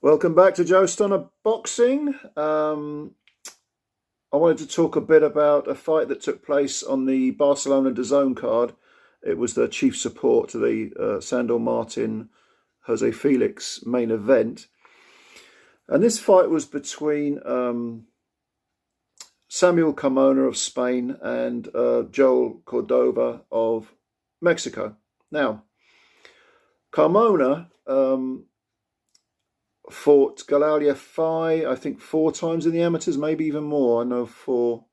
Welcome back to Joe Stunner Boxing. I wanted to talk a bit about a fight that took place on the Barcelona DAZN card. It was the chief support to the Sandor Martin Jose Felix main event. And this fight was between Samuel Carmona of Spain and JOEL Cordova of Mexico. Now, Carmona fought Galal Yafai, I think 4 times in the amateurs, maybe even more. I know 4.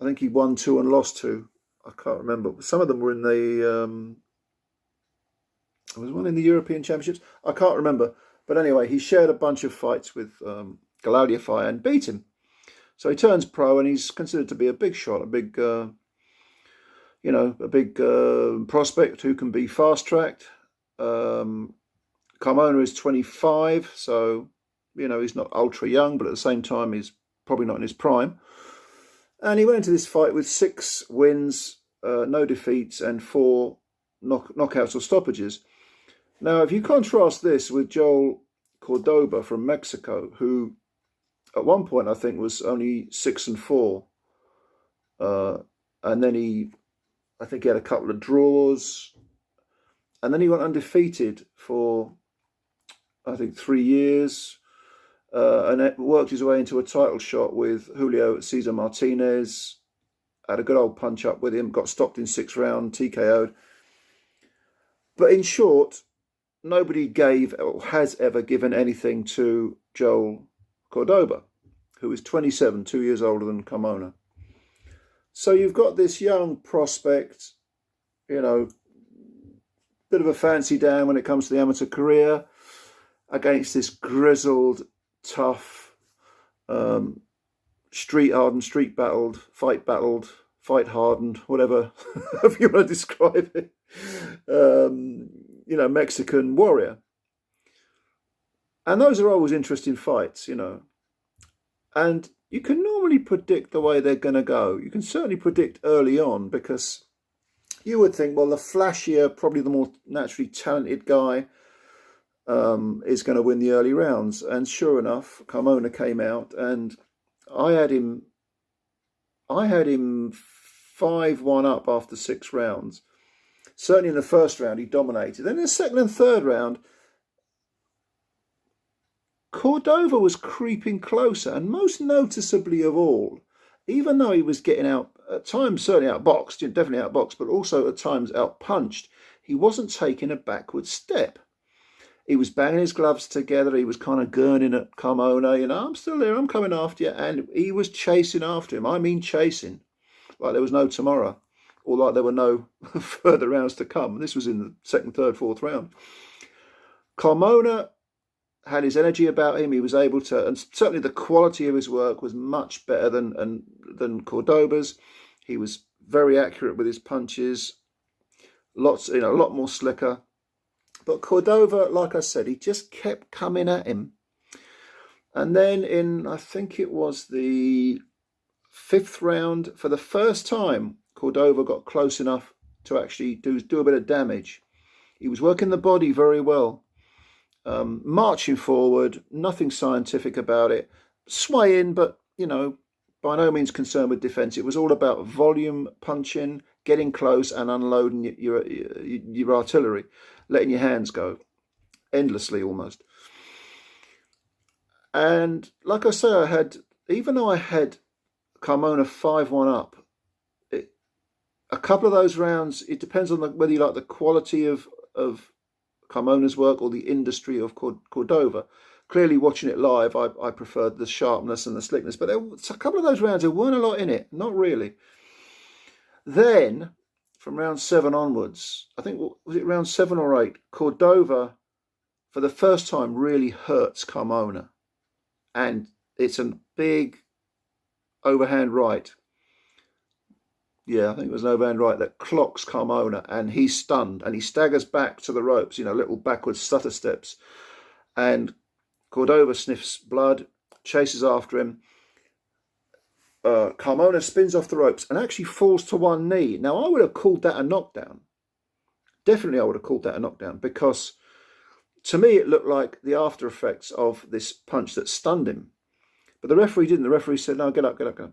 I think he won 2 and lost 2. I can't remember. Some of them were in the... there was one in the European Championships. I can't remember. But anyway, he shared a bunch of fights with Galal Yafai and beat him. So he turns pro and he's considered to be a big shot, a big, prospect who can be fast-tracked. Carmona is 25, so, he's not ultra young, but at the same time, he's probably not in his prime. And he went into this fight with 6 wins, no defeats, and 4 knockouts or stoppages. Now, if you contrast this with JOEL Cordova from Mexico, who at one point I think was only 6-4, and then I think he had a couple of draws, and then he went undefeated for, I think, 3 years, and it worked his way into a title shot with Julio Cesar Martinez, had a good old punch up with him, got stopped in 6th round, TKO'd. But in short, nobody gave or has ever given anything to JOEL Cordova, who is 27, 2 years older than Carmona. So you've got this young prospect, bit of a fancy down when it comes to the amateur career, against this grizzled, tough, street-hardened, street-battled, fight-battled, fight-hardened, whatever if you want to describe it, Mexican warrior. And those are always interesting fights, And you can normally predict the way they're going to go. You can certainly predict early on, because you would think, well, the flashier, probably the more naturally talented guy is going to win the early rounds. And sure enough, Carmona came out, and I had him 5-1 up after 6 rounds. Certainly in the first round, he dominated. Then in the second and third round, Cordova was creeping closer, and most noticeably of all, even though he was getting out, at times certainly outboxed, definitely outboxed, but also at times outpunched, he wasn't taking a backward step. He was banging his gloves together, he was kind of gurning at Carmona, I'm still there, I'm coming after you, and he was chasing after him. I mean chasing, like there was no tomorrow, or like there were no further rounds to come. This was in the second, third, fourth round. Carmona had his energy about him. He was able to, and certainly the quality of his work was much better than Cordova's. He was very accurate with his punches, a lot more slicker. But Cordova, like I said, he just kept coming at him. And then I think it was the 5th round, for the first time, Cordova got close enough to actually do a bit of damage. He was working the body very well. Marching forward, nothing scientific about it, swaying, but by no means concerned with defense. It was all about volume punching, getting close and unloading your artillery, letting your hands go endlessly almost. And like I say, even though I had Carmona 5-1 up, a couple of those rounds, it depends on whether you like the quality of Carmona's work or the industry of Cordova. Clearly, watching it live, I preferred the sharpness and the slickness. But a couple of those rounds, there weren't a lot in it. Not really. Then, from round 7 onwards, I think, was it round 7 or 8, Cordova, for the first time, really hurts Carmona. And it's a big overhand right. Yeah, I think it was an overhand right that clocks Carmona, and he's stunned, and he staggers back to the ropes, little backwards stutter steps. And Cordova sniffs blood, chases after him. Carmona spins off the ropes and actually falls to one knee. Now, I would have called that a knockdown. Definitely I would have called that a knockdown, because To me, it looked like the after effects of this punch that stunned him. But the referee didn't. The referee said, no, get up, get up, get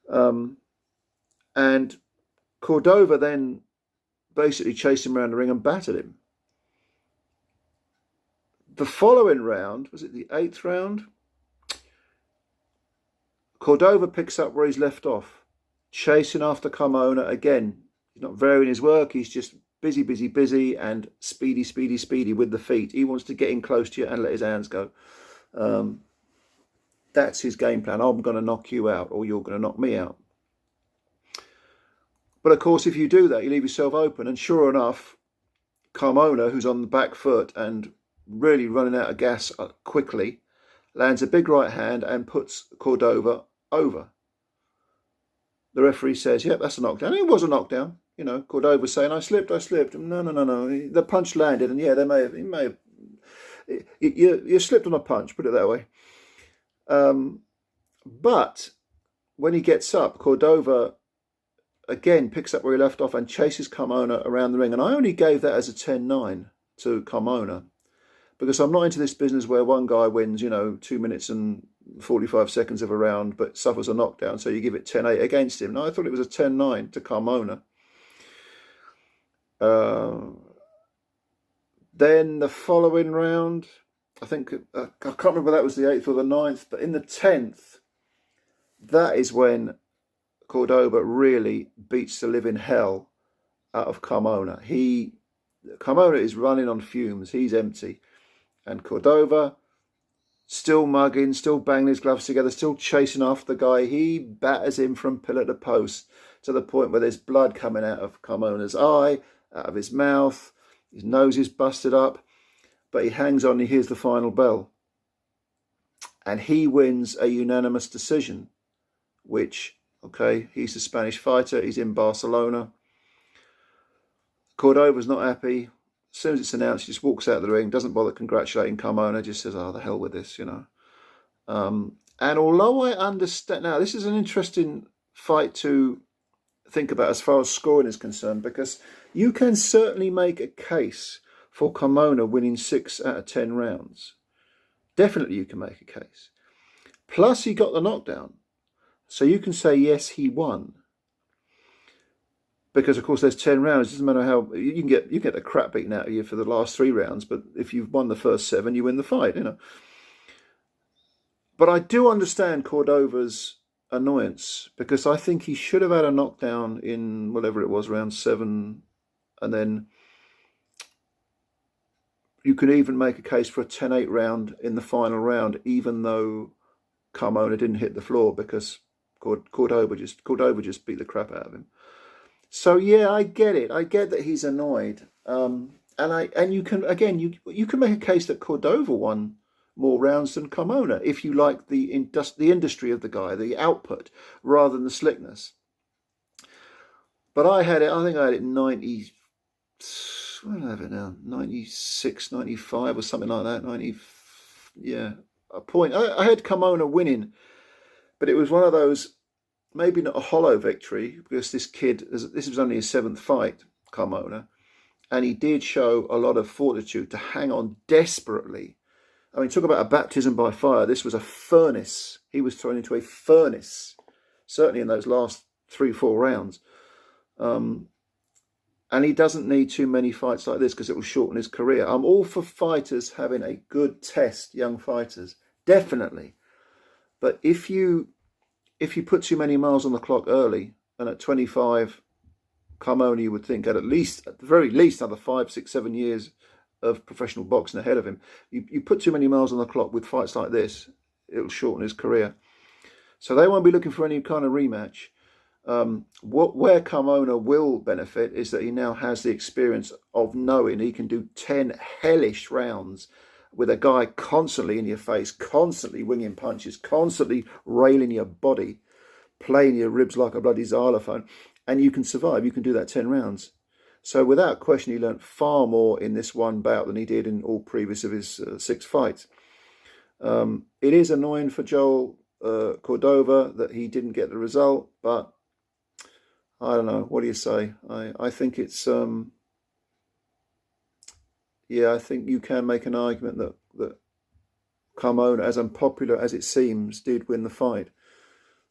up. And Cordova then basically chased him around the ring and battered him. The following round, was it the 8th round? Cordova picks up where he's left off, chasing after Carmona again. He's not varying his work, he's just busy, busy, busy, and speedy, speedy, speedy with the feet. He wants to get in close to you and let his hands go. That's his game plan. I'm going to knock you out, or you're going to knock me out. But of course, if you do that, you leave yourself open. And sure enough, Carmona, who's on the back foot and really running out of gas quickly, lands a big right hand and puts Cordova over. The referee says, yep, that's a knockdown. And it was a knockdown. You know, Cordova's saying, I slipped. No, no, no, no. The punch landed, and yeah, he may have. You slipped on a punch, put it that way. But when he gets up, Cordova again picks up where he left off and chases Carmona around the ring. And I only gave that as a 10-9 to Carmona, because I'm not into this business where one guy wins, 2 minutes and 45 seconds of a round, but suffers a knockdown, so you give it 10-8 against him. No, I thought it was a 10-9 to Carmona. Then the following round, I think, I can't remember whether that was the 8th or the 9th, but in the 10th, that is when Cordova really beats the living hell out of Carmona. Carmona is running on fumes, he's empty. And Cordova, still mugging, still banging his gloves together, still chasing after the guy. He batters him from pillar to post to the point where there's blood coming out of Carmona's eye, out of his mouth. His nose is busted up, but he hangs on. He hears the final bell. And he wins a unanimous decision, which, okay, he's a Spanish fighter. He's in Barcelona. Cordova's not happy. As soon as it's announced, he just walks out of the ring, doesn't bother congratulating Carmona, just says, oh, the hell with this, And although I understand, now this is an interesting fight to think about as far as scoring is concerned, because you can certainly make a case for Carmona winning 6 out of 10 rounds. Definitely you can make a case. Plus he got the knockdown. So you can say, yes, he won. Because, of course, there's 10 rounds. It doesn't matter how... You can get the crap beaten out of you for the last 3 rounds, but if you've won the first 7, you win the fight, But I do understand Cordova's annoyance, because I think he should have had a knockdown in whatever it was, round 7, and then you could even make a case for a 10-8 round in the final round, even though Carmona didn't hit the floor, because Cordova just beat the crap out of him. So yeah, I get it. I get that he's annoyed, and you can make a case that Cordova won more rounds than Carmona if you like the industry of the guy, the output, rather than the slickness. But I think I had it 90. What do I have it now? 96, 95 or something like that. 90. Yeah, a point. I had Carmona winning, but it was one of those. Maybe not a hollow victory, because this was only his 7th fight, Carmona, and he did show a lot of fortitude to hang on desperately. I mean, talk about a baptism by fire. This was a furnace. He was thrown into a furnace, certainly in those last 3-4 rounds. And he doesn't need too many fights like this, because it will shorten his career. I'm all for fighters having a good test, young fighters, definitely. But if you put too many miles on the clock early, and at 25, Carmona, you would think, at the very least, another 5, 6, 7 years of professional boxing ahead of him. You put too many miles on the clock with fights like this, it'll shorten his career. So they won't be looking for any kind of rematch. Where Carmona will benefit is that he now has the experience of knowing he can do 10 hellish rounds with a guy constantly in your face, constantly winging punches, constantly railing your body, playing your ribs like a bloody xylophone, and you can survive. You can do that 10 rounds. So without question, he learnt far more in this one bout than he did in all previous of his 6 fights. It is annoying for Joel Cordova that he didn't get the result, but I don't know. What do you say? I think it's yeah, I think you can make an argument that Carmona, as unpopular as it seems, did win the fight.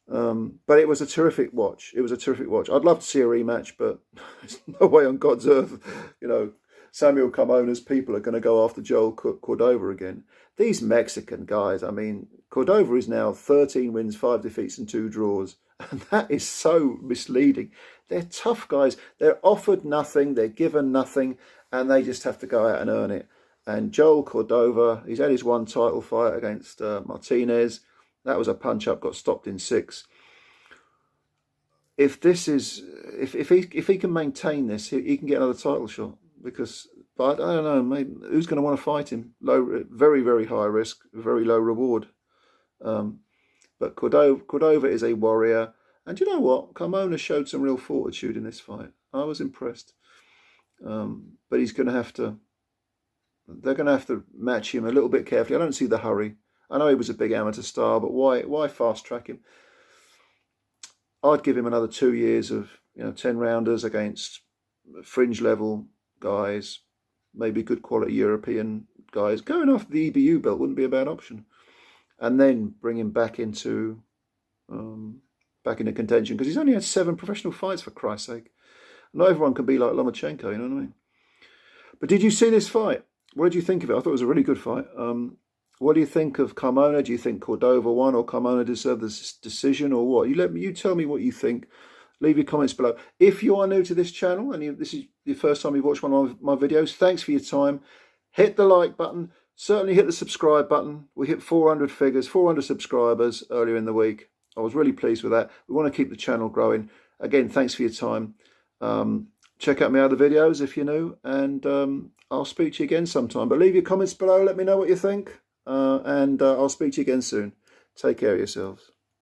But it was a terrific watch. It was a terrific watch. I'd love to see a rematch, but there's no way on God's earth, you know, Samuel Carmona's people are going to go after Joel Cordova again. These Mexican guys, I mean, Cordova is now 13 wins, 5 defeats and 2 draws. And that is so misleading. They're tough guys. They're offered nothing. They're given nothing. And they just have to go out and earn it. And Joel Cordova, he's had his one title fight against Martinez. That was a punch-up, got stopped in 6. If he can maintain this, he can get another title shot. Because, but I don't know, maybe, who's going to want to fight him? Very, very high risk, very low reward. But Cordova is a warrior. And you know what? Carmona showed some real fortitude in this fight. I was impressed. But he's going to have to... They're going to have to match him a little bit carefully. I don't see the hurry. I know he was a big amateur star, but why fast track him? I'd give him another 2 years of 10 rounders against fringe level guys, maybe good quality European guys. Going off the EBU belt wouldn't be a bad option, and then bring him back into contention, because he's only had 7 professional fights, for Christ's sake. Not everyone can be like Lomachenko, you know what I mean? But did you see this fight? What did you think of it? I thought it was a really good fight. What do you think of Carmona? Do you think Cordova won, or Carmona deserved this decision, or what? You tell me what you think. Leave your comments below. If you are new to this channel and this is the first time you've watched one of my videos, thanks for your time. Hit the like button. Certainly hit the subscribe button. We hit 400 subscribers earlier in the week. I was really pleased with that. We want to keep the channel growing. Again, thanks for your time. Check out my other videos if you're new, and I'll speak to you again sometime. But leave your comments below. Let me know what you think. And I'll speak to you again soon. Take care of yourselves.